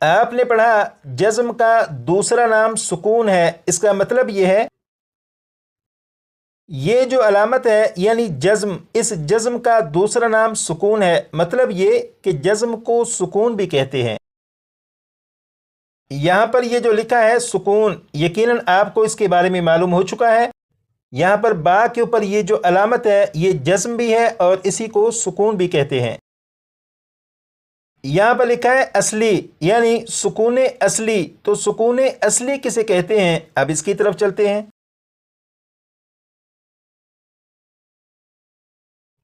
آپ نے پڑھا جزم کا دوسرا نام سکون ہے، اس کا مطلب یہ ہے یہ جو علامت ہے یعنی جزم، اس جزم کا دوسرا نام سکون ہے، مطلب یہ کہ جزم کو سکون بھی کہتے ہیں۔ یہاں پر یہ جو لکھا ہے سکون، یقیناً آپ کو اس کے بارے میں معلوم ہو چکا ہے۔ یہاں پر با کے اوپر یہ جو علامت ہے یہ جزم بھی ہے اور اسی کو سکون بھی کہتے ہیں۔ یہاں پر لکھا ہے اصلی یعنی سکون اصلی، تو سکون اصلی کسے کہتے ہیں؟ اب اس کی طرف چلتے ہیں۔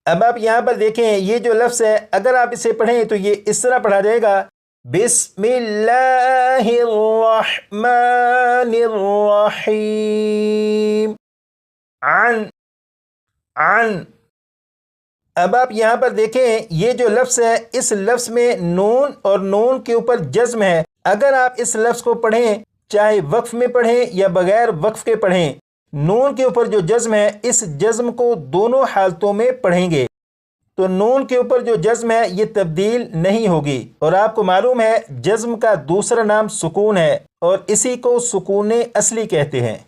اب آپ یہاں پر دیکھیں یہ جو لفظ ہے اگر آپ اسے پڑھیں تو یہ اس طرح پڑھا جائے گا، بسم اللہ الرحمن الرحیم، عن۔ اب آپ یہاں پر دیکھیں یہ جو لفظ ہے اس لفظ میں نون اور نون کے اوپر جزم ہے۔ اگر آپ اس لفظ کو پڑھیں چاہے وقف میں پڑھیں یا بغیر وقف کے پڑھیں، نون کے اوپر جو جزم ہے اس جزم کو دونوں حالتوں میں پڑھیں گے تو نون کے اوپر جو جزم ہے یہ تبدیل نہیں ہوگی، اور آپ کو معلوم ہے جزم کا دوسرا نام سکون ہے اور اسی کو سکون اصلی کہتے ہیں۔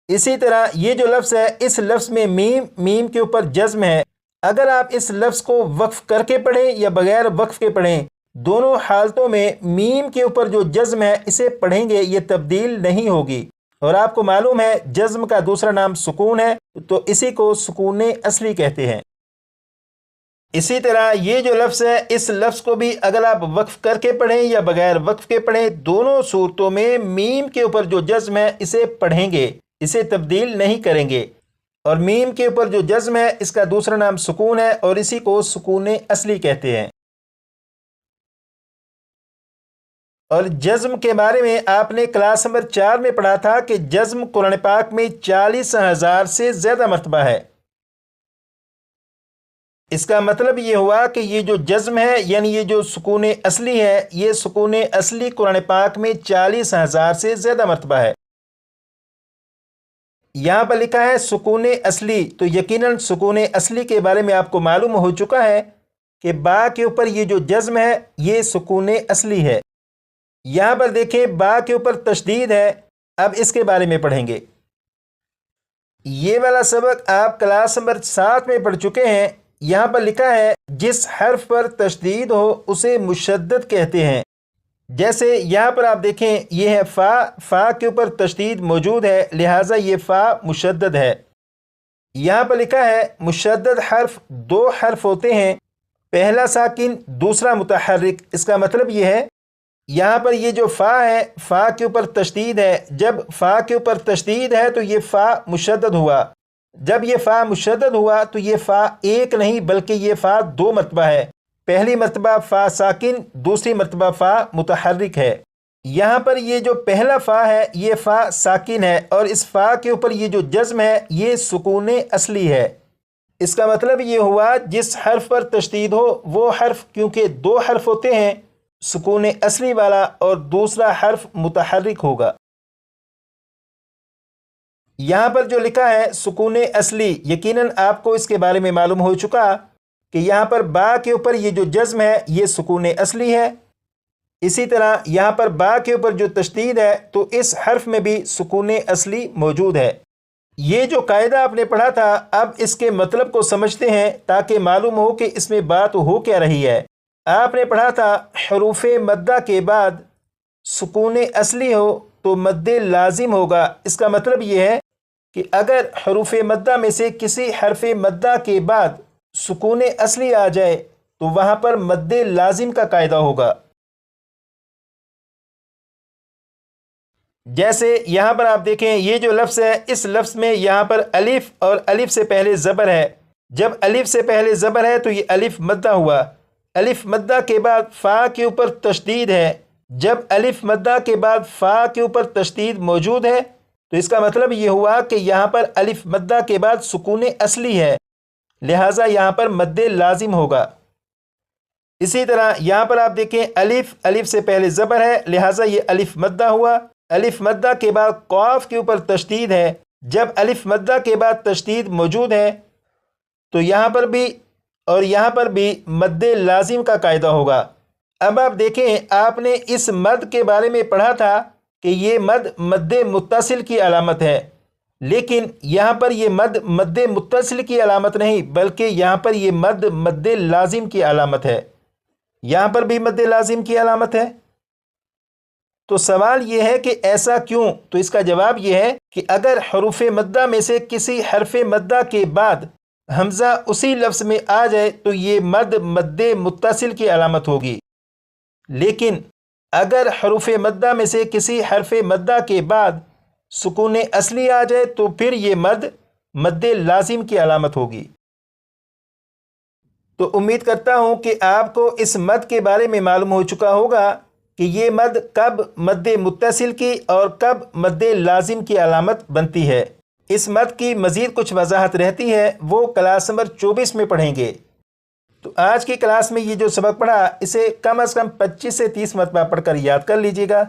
اسی طرح یہ جو لفظ ہے اس لفظ میں میم کے اوپر جزم ہے۔ اگر آپ اس لفظ کو وقف کر کے پڑھیں یا بغیر وقف کے پڑھیں، دونوں حالتوں میں میم کے اوپر جو جزم ہے اسے پڑھیں گے، یہ تبدیل نہیں ہوگی، اور آپ کو معلوم ہے جزم کا دوسرا نام سکون ہے تو اسی کو سکون اصلی کہتے ہیں۔ اسی طرح یہ جو لفظ ہے اس لفظ کو بھی اگر آپ وقف کر کے پڑھیں یا بغیر وقف کے پڑھیں، دونوں صورتوں میں میم کے اوپر جو جزم ہے اسے پڑھیں گے، اسے تبدیل نہیں کریں گے، اور میم کے اوپر جو جزم ہے اس کا دوسرا نام سکون ہے اور اسی کو سکون اصلی کہتے ہیں۔ اور جزم کے بارے میں آپ نے کلاس نمبر 4 میں پڑھا تھا کہ جزم قرآن پاک میں 40,000 سے زیادہ مرتبہ ہے۔ اس کا مطلب یہ ہوا کہ یہ جو جزم ہے یعنی یہ جو سکون اصلی ہے، یہ سکون اصلی قرآن پاک میں 40,000 سے زیادہ مرتبہ ہے۔ یہاں پر لکھا ہے سکون اصلی، تو یقیناً سکون اصلی کے بارے میں آپ کو معلوم ہو چکا ہے کہ با کے اوپر یہ جو جزم ہے یہ سکون اصلی ہے۔ یہاں پر دیکھیں با کے اوپر تشدید ہے، اب اس کے بارے میں پڑھیں گے۔ یہ والا سبق آپ کلاس نمبر 7 میں پڑھ چکے ہیں۔ یہاں پر لکھا ہے جس حرف پر تشدید ہو اسے مشدد کہتے ہیں۔ جیسے یہاں پر آپ دیکھیں یہ ہے فا کے اوپر تشدید موجود ہے، لہٰذا یہ فا مشدد ہے۔ یہاں پر لکھا ہے مشدد حرف 2 حرف ہوتے ہیں، پہلا ساکن دوسرا متحرک۔ اس کا مطلب یہ ہے یہاں پر یہ جو فا ہے فا کے اوپر تشدید ہے، جب فا کے اوپر تشدید ہے تو یہ فا مشدد ہوا، جب یہ فا مشدد ہوا تو یہ فا ایک نہیں بلکہ یہ فا 2 مرتبہ ہے، پہلی مرتبہ فا ساکن، دوسری مرتبہ فا متحرک ہے۔ یہاں پر یہ جو پہلا فا ہے یہ فا ساکن ہے اور اس فا کے اوپر یہ جو جزم ہے یہ سکون اصلی ہے۔ اس کا مطلب یہ ہوا جس حرف پر تشدید ہو وہ حرف، کیونکہ 2 حرف ہوتے ہیں، سکون اصلی والا اور دوسرا حرف متحرک ہوگا۔ یہاں پر جو لکھا ہے سکون اصلی، یقیناً آپ کو اس کے بارے میں معلوم ہو چکا کہ یہاں پر با کے اوپر یہ جو جزم ہے یہ سکون اصلی ہے۔ اسی طرح یہاں پر با کے اوپر جو تشدید ہے تو اس حرف میں بھی سکون اصلی موجود ہے۔ یہ جو قاعدہ آپ نے پڑھا تھا اب اس کے مطلب کو سمجھتے ہیں تاکہ معلوم ہو کہ اس میں بات ہو کیا رہی ہے۔ آپ نے پڑھا تھا حروف مدہ کے بعد سکون اصلی ہو تو مد لازم ہوگا۔ اس کا مطلب یہ ہے کہ اگر حروف مدہ میں سے کسی حرف مدہ کے بعد سکون اصلی آ جائے تو وہاں پر مد لازم کا قاعدہ ہوگا۔ جیسے یہاں پر آپ دیکھیں یہ جو لفظ ہے اس لفظ میں یہاں پر الف اور الف سے پہلے زبر ہے، جب الف سے پہلے زبر ہے تو یہ الف مدہ ہوا، الف مدہ کے بعد فا کے اوپر تشدید ہے، جب الف مدہ کے بعد فا کے اوپر تشدید موجود ہے تو اس کا مطلب یہ ہوا کہ یہاں پر الف مدہ کے بعد سکون اصلی ہے، لہٰذا یہاں پر مد لازم ہوگا۔ اسی طرح یہاں پر آپ دیکھیں الف سے پہلے زبر ہے لہٰذا یہ الف مدہ ہوا، الف مدہ کے بعد قاف کے اوپر تشدید ہے، جب الف مدہ کے بعد تشدید موجود ہے تو یہاں پر بھی اور یہاں پر بھی مد لازم کا قاعدہ ہوگا۔ اب آپ دیکھیں، آپ نے اس مد کے بارے میں پڑھا تھا کہ یہ مد مد متصل کی علامت ہے، لیکن یہاں پر یہ مد مد متصل کی علامت نہیں، بلکہ یہاں پر یہ مد مد لازم کی علامت ہے۔ یہاں پر بھی مد لازم کی علامت ہے۔ تو سوال یہ ہے کہ ایسا کیوں؟ تو اس کا جواب یہ ہے کہ اگر حروف مدہ میں سے کسی حرف مدہ کے بعد حمزہ اسی لفظ میں آ جائے تو یہ مد مد متصل کی علامت ہوگی، لیکن اگر حروف مدہ میں سے کسی حرف مدہ کے بعد سکون اصلی آ جائے تو پھر یہ مد مد لازم کی علامت ہوگی۔ تو امید کرتا ہوں کہ آپ کو اس مد کے بارے میں معلوم ہو چکا ہوگا کہ یہ مد کب مد متصل کی اور کب مد لازم کی علامت بنتی ہے۔ اس مد کی مزید کچھ وضاحت رہتی ہے، وہ کلاس نمبر 24 میں پڑھیں گے۔ تو آج کی کلاس میں یہ جو سبق پڑھا، اسے کم از کم 25 سے 30 مرتبہ پڑھ کر یاد کر لیجیے گا۔